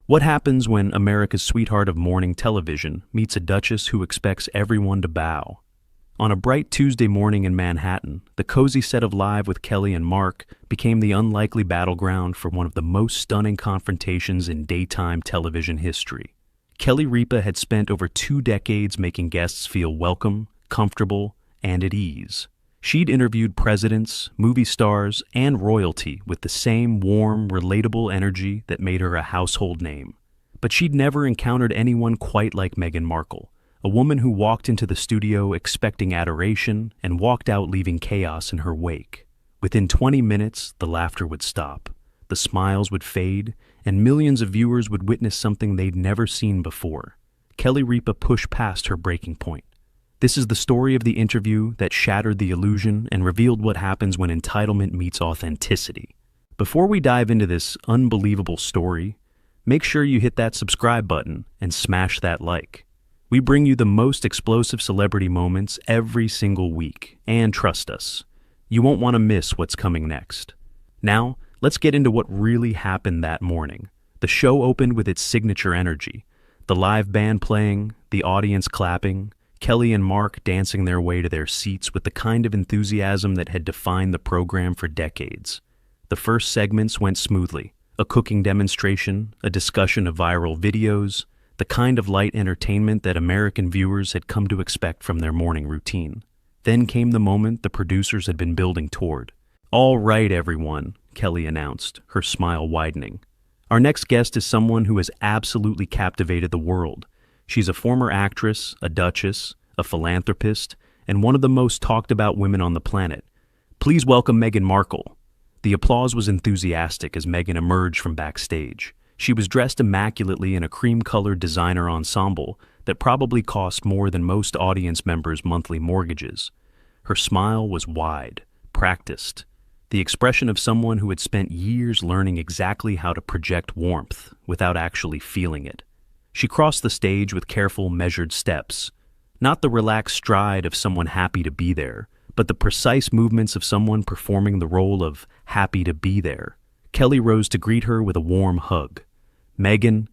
What happens when America's sweetheart of morning television meets a duchess who expects everyone to bow? On a bright Tuesday morning in Manhattan, the cozy set of Live with Kelly and Mark became the unlikely battleground for one of the most stunning confrontations in daytime television history. Kelly Ripa had spent over 2 decades making guests feel welcome, comfortable, and at ease. She'd interviewed presidents, movie stars, and royalty with the same warm, relatable energy that made her a household name. But she'd never encountered anyone quite like Meghan Markle, a woman who walked into the studio expecting adoration and walked out leaving chaos in her wake. Within 20 minutes, the laughter would stop, the smiles would fade, and millions of viewers would witness something they'd never seen before. Kelly Ripa pushed past her breaking point. This is the story of the interview that shattered the illusion and revealed what happens when entitlement meets authenticity. Before we dive into this unbelievable story, make sure you hit that subscribe button and smash that like. We bring you the most explosive celebrity moments every single week, and trust us, you won't want to miss what's coming next. Now, let's get into what really happened that morning. The show opened with its signature energy, the live band playing, the audience clapping, Kelly and Mark dancing their way to their seats with the kind of enthusiasm that had defined the program for decades. The first segments went smoothly, a cooking demonstration, a discussion of viral videos, the kind of light entertainment that American viewers had come to expect from their morning routine. Then came the moment the producers had been building toward. "All right, everyone," Kelly announced, her smile widening. "Our next guest is someone who has absolutely captivated the world. She's a former actress, a duchess, a philanthropist, and one of the most talked about women on the planet. Please welcome Meghan Markle." The applause was enthusiastic as Meghan emerged from backstage. She was dressed immaculately in a cream-colored designer ensemble that probably cost more than most audience members' monthly mortgages. Her smile was wide, practiced, the expression of someone who had spent years learning exactly how to project warmth without actually feeling it. She crossed the stage with careful, measured steps, not the relaxed stride of someone happy to be there, but the precise movements of someone performing the role of happy to be there. Kelly rose to greet her with a warm hug. "Meghan,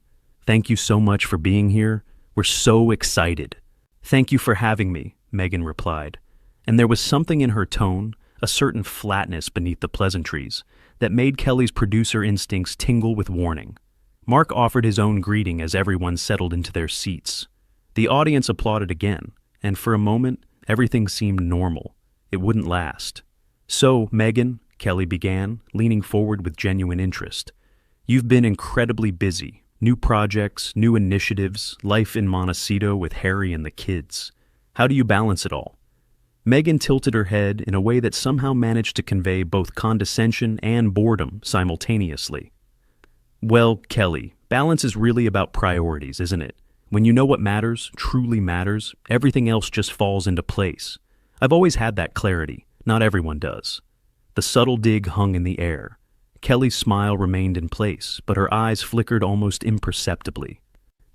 thank you so much for being here. We're so excited." "Thank you for having me," Meghan replied. And there was something in her tone, a certain flatness beneath the pleasantries, that made Kelly's producer instincts tingle with warning. Mark offered his own greeting as everyone settled into their seats. The audience applauded again, and for a moment, everything seemed normal. It wouldn't last. "So, Meghan," Kelly began, leaning forward with genuine interest, "you've been incredibly busy. New projects, new initiatives, life in Montecito with Harry and the kids. How do you balance it all?" Meghan tilted her head in a way that somehow managed to convey both condescension and boredom simultaneously. "Well, Kelly, balance is really about priorities, isn't it? When you know what matters, truly matters, everything else just falls into place. I've always had that clarity. Not everyone does." The subtle dig hung in the air. Kelly's smile remained in place, but her eyes flickered almost imperceptibly.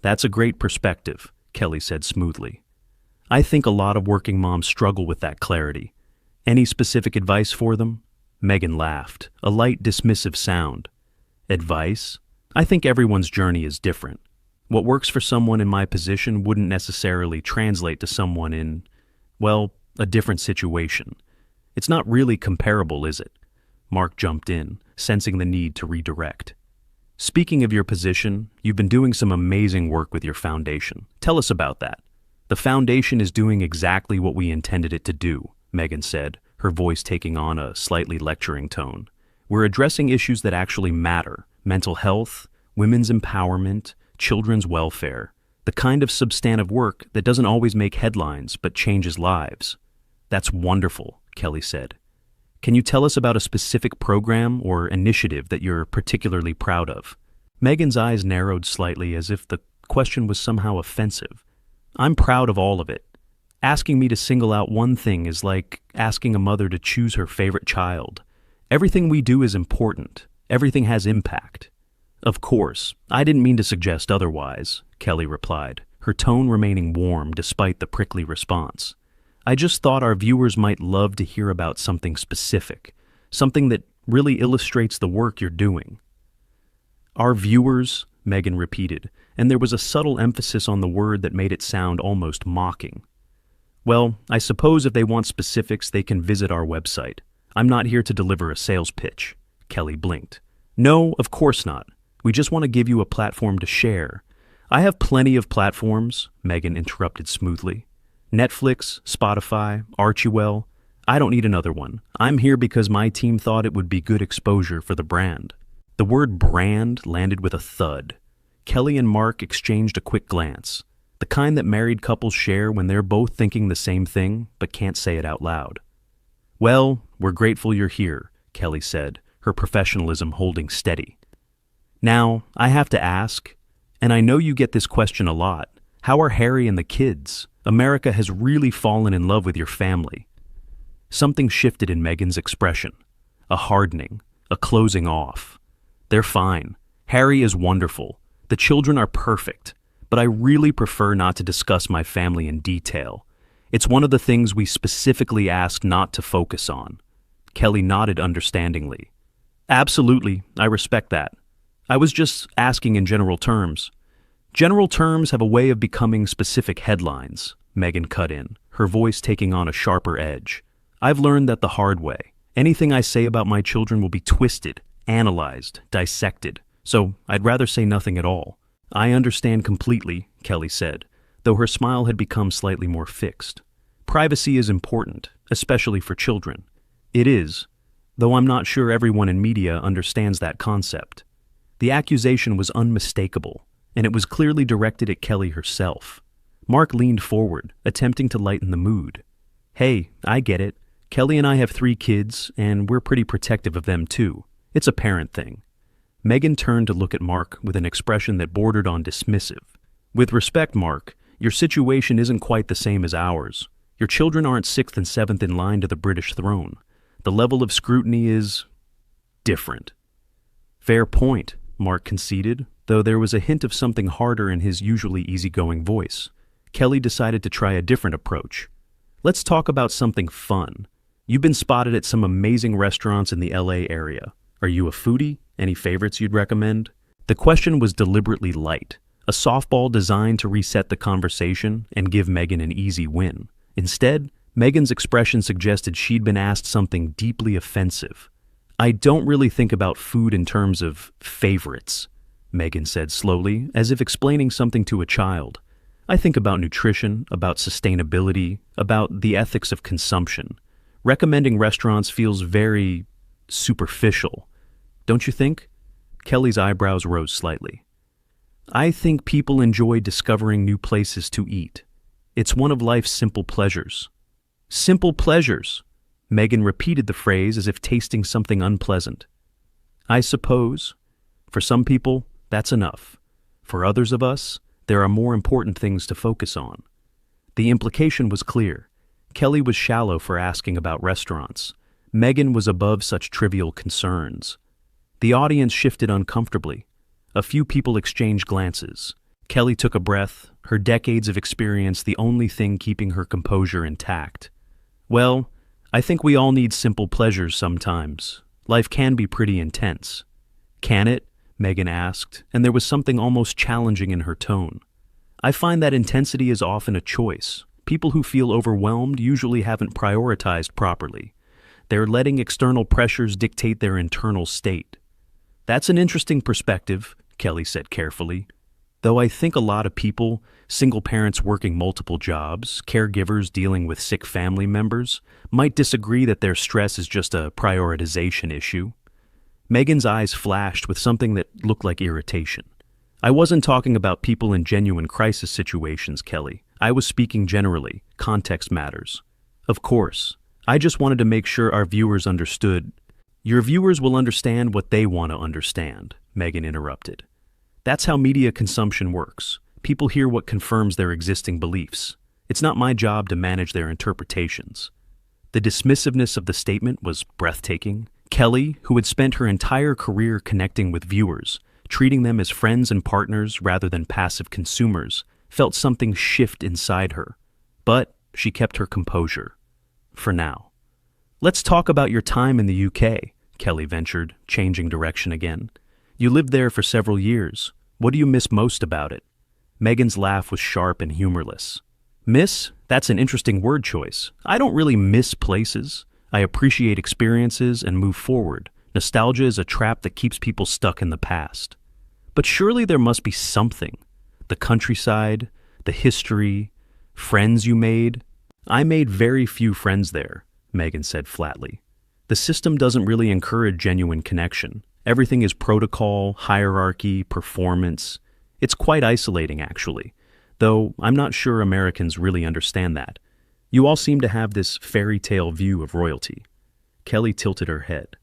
"That's a great perspective," Kelly said smoothly. "I think a lot of working moms struggle with that clarity. Any specific advice for them?" Meghan laughed, a light dismissive sound. "Advice? I think everyone's journey is different. What works for someone in my position wouldn't necessarily translate to someone in, well, a different situation. It's not really comparable, is it?" Mark jumped in, sensing the need to redirect. "Speaking of your position, you've been doing some amazing work with your foundation. Tell us about that." "The foundation is doing exactly what we intended it to do," Meghan said, her voice taking on a slightly lecturing tone. "We're addressing issues that actually matter: mental health, women's empowerment, children's welfare, the kind of substantive work that doesn't always make headlines but changes lives." "That's wonderful," Kelly said. "Can you tell us about a specific program or initiative that you're particularly proud of?" Meghan's eyes narrowed slightly as if the question was somehow offensive. "I'm proud of all of it. Asking me to single out one thing is like asking a mother to choose her favorite child. Everything we do is important. Everything has impact." "Of course, I didn't mean to suggest otherwise," Kelly replied, her tone remaining warm despite the prickly response. "I just thought our viewers might love to hear about something specific, something that really illustrates the work you're doing." "Our viewers?" Meghan repeated, and there was a subtle emphasis on the word that made it sound almost mocking. Well, I suppose if they want specifics, they can visit our website. I'm not here to deliver a sales pitch. Kelly blinked. No, of course not. We just want to give you a platform to share. I have plenty of platforms, Meghan interrupted smoothly. Netflix, Spotify, Archewell. I don't need another one. I'm here because my team thought it would be good exposure for the brand. The word brand landed with a thud. Kelly and Mark exchanged a quick glance, the kind that married couples share when they're both thinking the same thing but can't say it out loud. Well, we're grateful you're here, Kelly said, her professionalism holding steady. Now, I have to ask, and I know you get this question a lot, how are Harry and the kids? America has really fallen in love with your family. Something shifted in Meghan's expression. A hardening, a closing off. They're fine. Harry is wonderful. The children are perfect. But I really prefer not to discuss my family in detail. It's one of the things we specifically asked not to focus on. Kelly nodded understandingly. Absolutely, I respect that. I was just asking in general terms. General terms have a way of becoming specific headlines, Meghan cut in, her voice taking on a sharper edge. I've learned that the hard way. Anything I say about my children will be twisted, analyzed, dissected, so I'd rather say nothing at all. I understand completely, Kelly said, though her smile had become slightly more fixed. Privacy is important, especially for children. It is, though I'm not sure everyone in media understands that concept. The accusation was unmistakable, and it was clearly directed at Kelly herself. Mark leaned forward, attempting to lighten the mood. Hey, I get it. Kelly and I have 3 kids, and we're pretty protective of them too. It's a parent thing. Meghan turned to look at Mark with an expression that bordered on dismissive. With respect, Mark, your situation isn't quite the same as ours. Your children aren't 6th and 7th in line to the British throne. The level of scrutiny is different. Fair point, Mark conceded, though there was a hint of something harder in his usually easygoing voice. Kelly decided to try a different approach. Let's talk about something fun. You've been spotted at some amazing restaurants in the LA area. Are you a foodie? Any favorites you'd recommend? The question was deliberately light, a softball designed to reset the conversation and give Meghan an easy win. Instead, Meghan's expression suggested she'd been asked something deeply offensive. I don't really think about food in terms of favorites, Meghan said slowly, as if explaining something to a child. I think about nutrition, about sustainability, about the ethics of consumption. Recommending restaurants feels very superficial. Don't you think? Kelly's eyebrows rose slightly. I think people enjoy discovering new places to eat. It's one of life's simple pleasures. Simple pleasures. Meghan repeated the phrase as if tasting something unpleasant. I suppose. For some people, that's enough. For others of us, there are more important things to focus on. The implication was clear. Kelly was shallow for asking about restaurants. Meghan was above such trivial concerns. The audience shifted uncomfortably. A few people exchanged glances. Kelly took a breath, her decades of experience the only thing keeping her composure intact. Well, I think we all need simple pleasures sometimes. Life can be pretty intense. Can it? Meghan asked, and there was something almost challenging in her tone. I find that intensity is often a choice. People who feel overwhelmed usually haven't prioritized properly. They're letting external pressures dictate their internal state. That's an interesting perspective, Kelly said carefully. Though I think a lot of people, single parents working multiple jobs, caregivers dealing with sick family members, might disagree that their stress is just a prioritization issue. Meghan's eyes flashed with something that looked like irritation. I wasn't talking about people in genuine crisis situations, Kelly. I was speaking generally. Context matters. Of course. I just wanted to make sure our viewers understood. Your viewers will understand what they want to understand, Meghan interrupted. That's how media consumption works. People hear what confirms their existing beliefs. It's not my job to manage their interpretations. The dismissiveness of the statement was breathtaking. Kelly, who had spent her entire career connecting with viewers, treating them as friends and partners rather than passive consumers, felt something shift inside her. But she kept her composure. For now. Let's talk about your time in the UK, Kelly ventured, changing direction again. You lived there for several years. What do you miss most about it? Meghan's laugh was sharp and humorless. Miss? That's an interesting word choice. I don't really miss places. I appreciate experiences and move forward. Nostalgia is a trap that keeps people stuck in the past. But surely there must be something. The countryside, the history, friends you made. I made very few friends there, Meghan said flatly. The system doesn't really encourage genuine connection. Everything is protocol, hierarchy, performance. It's quite isolating, actually, though I'm not sure Americans really understand that. You all seem to have this fairy tale view of royalty. Kelly tilted her head.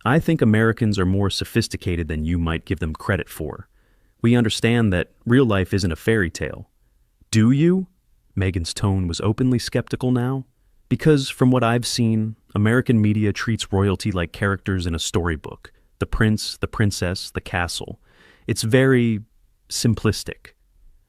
I think Americans are more sophisticated than you might give them credit for. We understand that real life isn't a fairy tale. Do you? Meghan's tone was openly skeptical now. Because, from what I've seen, American media treats royalty like characters in a storybook. The prince, the princess, the castle. It's very simplistic.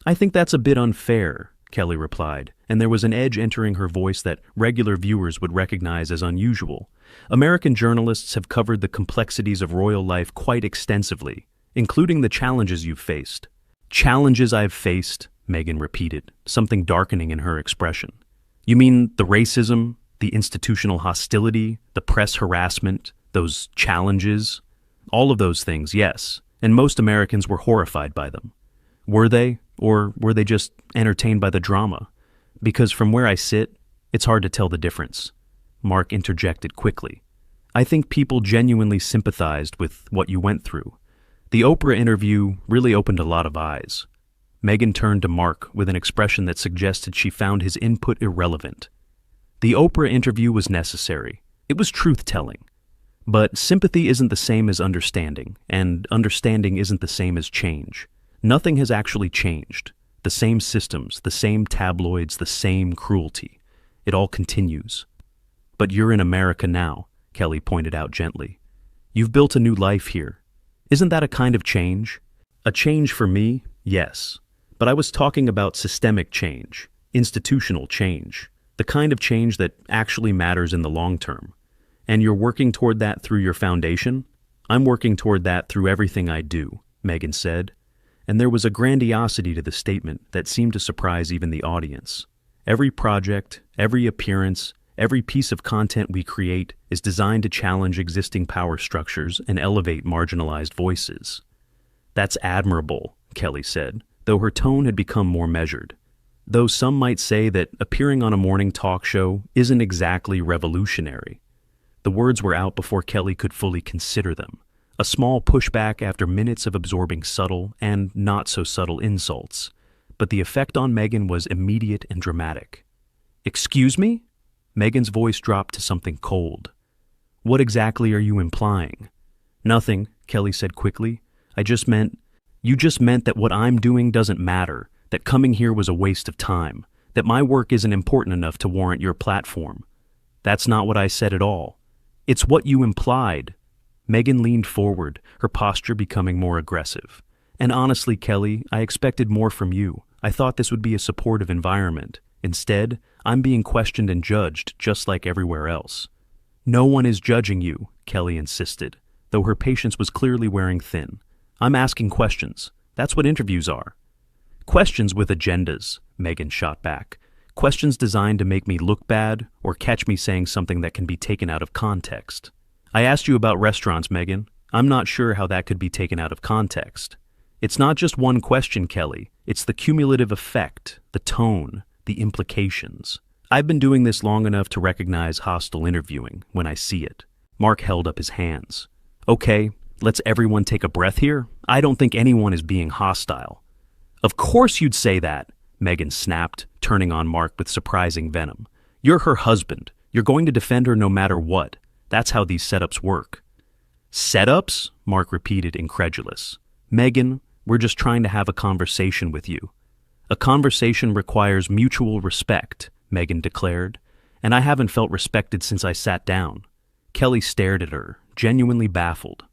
I think that's a bit unfair, Kelly replied, and there was an edge entering her voice that regular viewers would recognize as unusual. American journalists have covered the complexities of royal life quite extensively, including the challenges you've faced. Challenges I've faced, Meghan repeated, something darkening in her expression. You mean the racism, the institutional hostility, the press harassment, those challenges? All of those things, yes, and most Americans were horrified by them. Were they, or were they just entertained by the drama? Because from where I sit, it's hard to tell the difference. Mark interjected quickly. I think people genuinely sympathized with what you went through. The Oprah interview really opened a lot of eyes. Meghan turned to Mark with an expression that suggested she found his input irrelevant. The Oprah interview was necessary. It was truth-telling. But sympathy isn't the same as understanding, and understanding isn't the same as change. Nothing has actually changed. The same systems, the same tabloids, the same cruelty. It all continues. But you're in America now, Kelly pointed out gently. You've built a new life here. Isn't that a kind of change? A change for me, yes. But I was talking about systemic change, institutional change, the kind of change that actually matters in the long term. And you're working toward that through your foundation? I'm working toward that through everything I do, Meghan said. And there was a grandiosity to the statement that seemed to surprise even the audience. Every project, every appearance, every piece of content we create is designed to challenge existing power structures and elevate marginalized voices. That's admirable, Kelly said, though her tone had become more measured. Though some might say that appearing on a morning talk show isn't exactly revolutionary. The words were out before Kelly could fully consider them. A small pushback after minutes of absorbing subtle and not-so-subtle insults. But the effect on Meghan was immediate and dramatic. Excuse me? Meghan's voice dropped to something cold. What exactly are you implying? Nothing, Kelly said quickly. You just meant that what I'm doing doesn't matter, that coming here was a waste of time, that my work isn't important enough to warrant your platform. That's not what I said at all. It's what you implied. Meghan leaned forward, her posture becoming more aggressive. And honestly, Kelly, I expected more from you. I thought this would be a supportive environment. Instead, I'm being questioned and judged just like everywhere else. No one is judging you, Kelly insisted, though her patience was clearly wearing thin. I'm asking questions. That's what interviews are. Questions with agendas, Meghan shot back. Questions designed to make me look bad or catch me saying something that can be taken out of context. I asked you about restaurants, Meghan. I'm not sure how that could be taken out of context. It's not just one question, Kelly. It's the cumulative effect, the tone, the implications. I've been doing this long enough to recognize hostile interviewing when I see it. Mark held up his hands. Okay, let's everyone take a breath here. I don't think anyone is being hostile. Of course you'd say that, Meghan snapped, turning on Mark with surprising venom. You're her husband. You're going to defend her no matter what. That's how these setups work. Setups? Mark repeated, incredulous. Meghan, we're just trying to have a conversation with you. A conversation requires mutual respect, Meghan declared, and I haven't felt respected since I sat down. Kelly stared at her, genuinely baffled.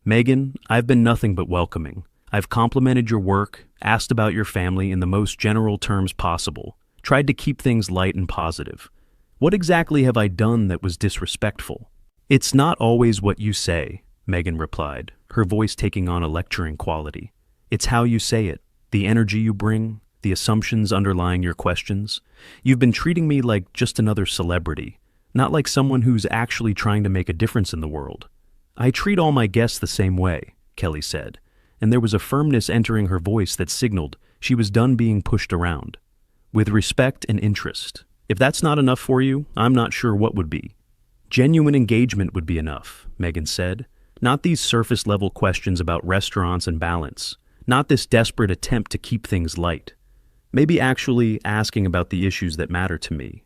Meghan, I've been nothing but welcoming. I've complimented your work, asked about your family in the most general terms possible, tried to keep things light and positive. What exactly have I done that was disrespectful? It's not always what you say, Meghan replied, her voice taking on a lecturing quality. It's how you say it, the energy you bring, the assumptions underlying your questions. You've been treating me like just another celebrity, not like someone who's actually trying to make a difference in the world. I treat all my guests the same way, Kelly said, and there was a firmness entering her voice that signaled she was done being pushed around. With respect and interest. If that's not enough for you, I'm not sure what would be. Genuine engagement would be enough, Meghan said. Not these surface-level questions about restaurants and balance. Not this desperate attempt to keep things light. Maybe actually asking about the issues that matter to me.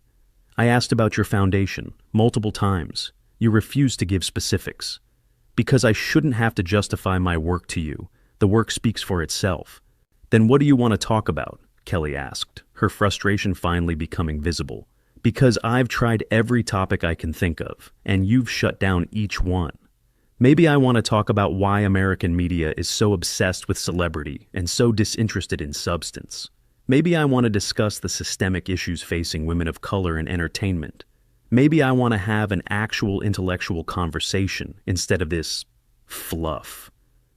I asked about your foundation, multiple times. You refused to give specifics. Because I shouldn't have to justify my work to you. The work speaks for itself. Then what do you want to talk about? Kelly asked, her frustration finally becoming visible. Because I've tried every topic I can think of, and you've shut down each one. Maybe I want to talk about why American media is so obsessed with celebrity and so disinterested in substance. Maybe I want to discuss the systemic issues facing women of color in entertainment. Maybe I want to have an actual intellectual conversation instead of this fluff.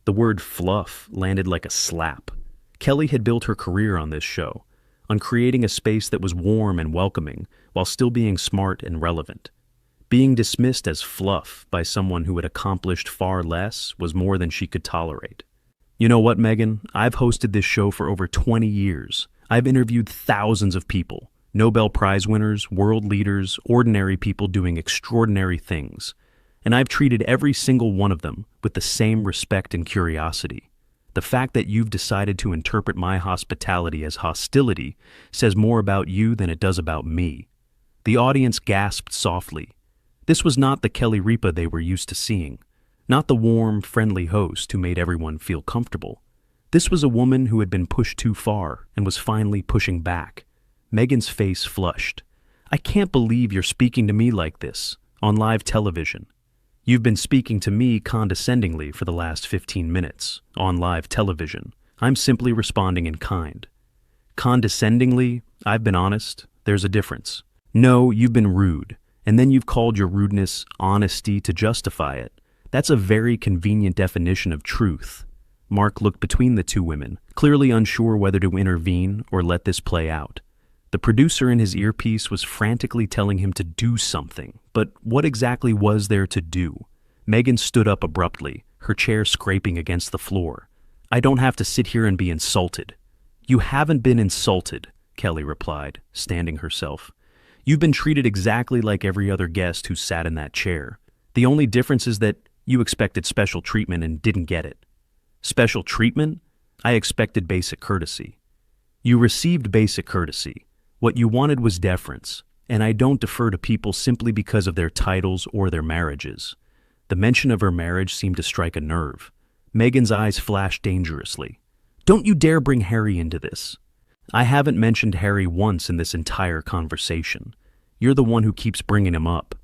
The word fluff landed like a slap. Kelly had built her career on this show, on creating a space that was warm and welcoming while still being smart and relevant. Being dismissed as fluff by someone who had accomplished far less was more than she could tolerate. You know what, Meghan? I've hosted this show for over 20 years. I've interviewed thousands of people, Nobel Prize winners, world leaders, ordinary people doing extraordinary things. And I've treated every single one of them with the same respect and curiosity. The fact that you've decided to interpret my hospitality as hostility says more about you than it does about me. The audience gasped softly. This was not the Kelly Ripa they were used to seeing, not the warm, friendly host who made everyone feel comfortable. This was a woman who had been pushed too far and was finally pushing back. Meghan's face flushed. I can't believe you're speaking to me like this, on live television. You've been speaking to me condescendingly for the last 15 minutes, on live television. I'm simply responding in kind. Condescendingly, I've been honest, there's a difference. No, you've been rude, and then you've called your rudeness honesty to justify it. That's a very convenient definition of truth. Mark looked between the two women, clearly unsure whether to intervene or let this play out. The producer in his earpiece was frantically telling him to do something, but what exactly was there to do? Meghan stood up abruptly, her chair scraping against the floor. I don't have to sit here and be insulted. You haven't been insulted, Kelly replied, standing herself. You've been treated exactly like every other guest who sat in that chair. The only difference is that you expected special treatment and didn't get it. Special treatment? I expected basic courtesy. You received basic courtesy. What you wanted was deference, and I don't defer to people simply because of their titles or their marriages. The mention of her marriage seemed to strike a nerve. Meghan's eyes flashed dangerously. Don't you dare bring Harry into this. I haven't mentioned Harry once in this entire conversation. You're the one who keeps bringing him up.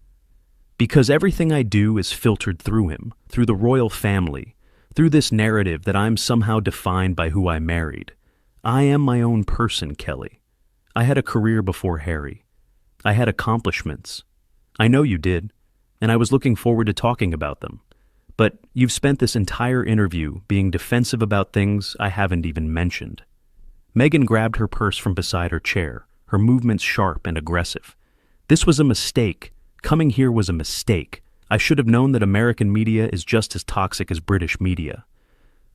Because everything I do is filtered through him, through the royal family, through this narrative that I'm somehow defined by who I married. I am my own person, Kelly. I had a career before Harry. I had accomplishments. I know you did, and I was looking forward to talking about them. But you've spent this entire interview being defensive about things I haven't even mentioned. Meghan grabbed her purse from beside her chair, her movements sharp and aggressive. This was a mistake. Coming here was a mistake. I should have known that American media is just as toxic as British media.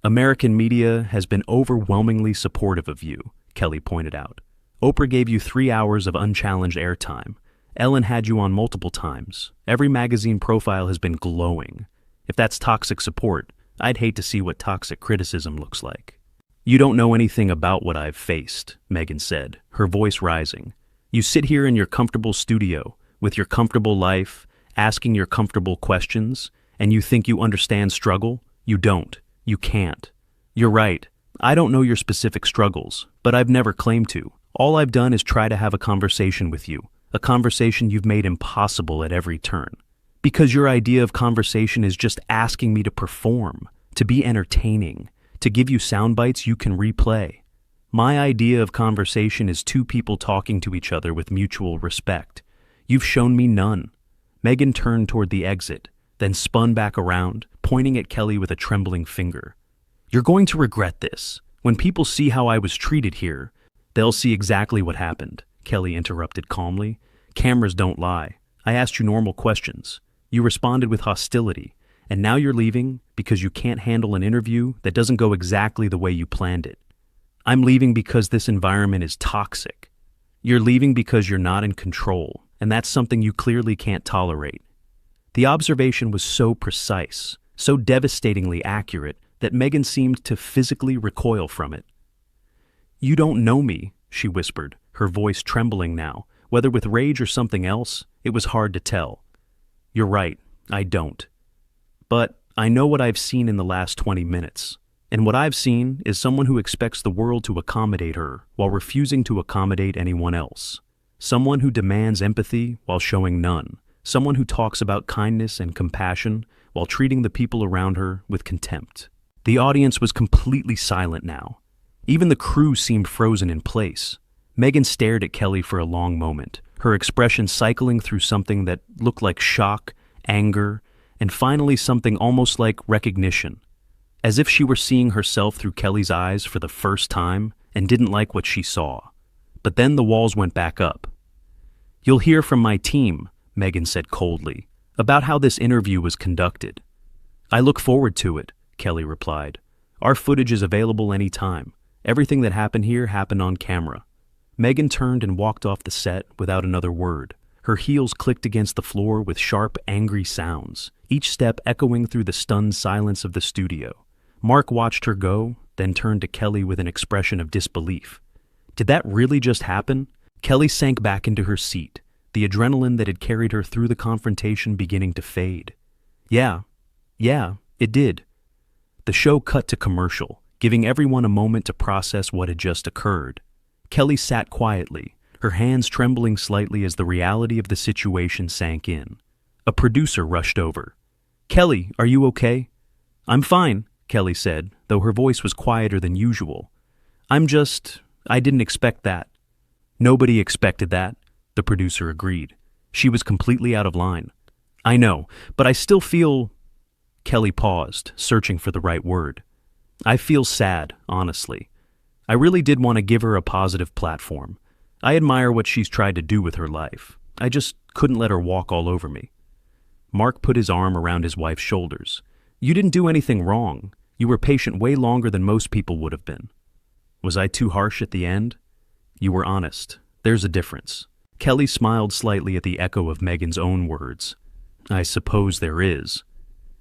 American media has been overwhelmingly supportive of you, Kelly pointed out. Oprah gave you 3 hours of unchallenged airtime. Ellen had you on multiple times. Every magazine profile has been glowing. If that's toxic support, I'd hate to see what toxic criticism looks like. You don't know anything about what I've faced, Meghan said, her voice rising. You sit here in your comfortable studio, with your comfortable life, asking your comfortable questions, and you think you understand struggle? You don't. You can't. You're right. I don't know your specific struggles, but I've never claimed to. All I've done is try to have a conversation with you, a conversation you've made impossible at every turn. Because your idea of conversation is just asking me to perform, to be entertaining, to give you sound bites you can replay. My idea of conversation is two people talking to each other with mutual respect. You've shown me none. Meghan turned toward the exit, then spun back around, pointing at Kelly with a trembling finger. You're going to regret this. When people see how I was treated here, they'll see exactly what happened, Kelly interrupted calmly. Cameras don't lie. I asked you normal questions. You responded with hostility, and now you're leaving because you can't handle an interview that doesn't go exactly the way you planned it. I'm leaving because this environment is toxic. You're leaving because you're not in control, and that's something you clearly can't tolerate. The observation was so precise, so devastatingly accurate, that Meghan seemed to physically recoil from it. You don't know me, she whispered, her voice trembling now. Whether with rage or something else, it was hard to tell. You're right, I don't. But I know what I've seen in the last 20 minutes. And what I've seen is someone who expects the world to accommodate her while refusing to accommodate anyone else. Someone who demands empathy while showing none. Someone who talks about kindness and compassion while treating the people around her with contempt. The audience was completely silent now. Even the crew seemed frozen in place. Meghan stared at Kelly for a long moment, her expression cycling through something that looked like shock, anger, and finally something almost like recognition. As if she were seeing herself through Kelly's eyes for the first time and didn't like what she saw. But then the walls went back up. You'll hear from my team, Meghan said coldly, about how this interview was conducted. I look forward to it, Kelly replied. Our footage is available anytime. Everything that happened here happened on camera. Meghan turned and walked off the set without another word. Her heels clicked against the floor with sharp, angry sounds, each step echoing through the stunned silence of the studio. Mark watched her go, then turned to Kelly with an expression of disbelief. Did that really just happen? Kelly sank back into her seat, the adrenaline that had carried her through the confrontation beginning to fade. Yeah, it did. The show cut to commercial, giving everyone a moment to process what had just occurred. Kelly sat quietly, her hands trembling slightly as the reality of the situation sank in. A producer rushed over. Kelly, are you okay? I'm fine, Kelly said, though her voice was quieter than usual. I didn't expect that. Nobody expected that, the producer agreed. She was completely out of line. I know, but I still feel... Kelly paused, searching for the right word. I feel sad, honestly. I really did want to give her a positive platform. I admire what she's tried to do with her life. I just couldn't let her walk all over me. Mark put his arm around his wife's shoulders. You didn't do anything wrong. You were patient way longer than most people would have been. Was I too harsh at the end? You were honest. There's a difference. Kelly smiled slightly at the echo of Meghan's own words. I suppose there is.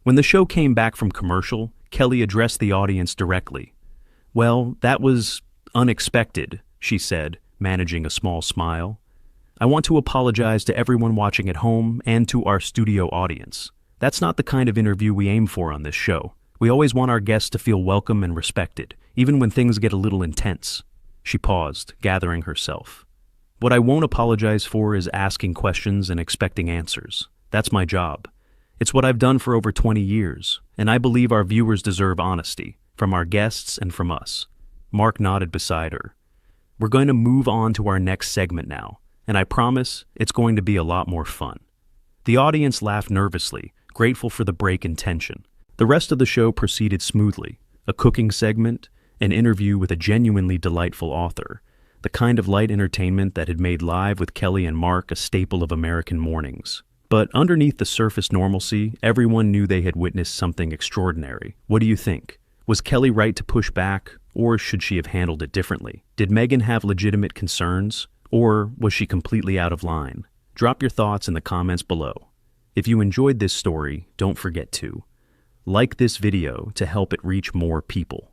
When the show came back from commercial, Kelly addressed the audience directly. Well, that was unexpected, she said, managing a small smile. I want to apologize to everyone watching at home and to our studio audience. That's not the kind of interview we aim for on this show. We always want our guests to feel welcome and respected, even when things get a little intense. She paused, gathering herself. What I won't apologize for is asking questions and expecting answers. That's my job. It's what I've done for over 20 years, and I believe our viewers deserve honesty, from our guests and from us. Mark nodded beside her. We're going to move on to our next segment now, and I promise it's going to be a lot more fun. The audience laughed nervously, grateful for the break in tension. The rest of the show proceeded smoothly. A cooking segment, an interview with a genuinely delightful author, the kind of light entertainment that had made Live with Kelly and Mark a staple of American mornings. But underneath the surface normalcy, everyone knew they had witnessed something extraordinary. What do you think? Was Kelly right to push back, or should she have handled it differently? Did Meghan have legitimate concerns, or was she completely out of line? Drop your thoughts in the comments below. If you enjoyed this story, don't forget to like this video to help it reach more people.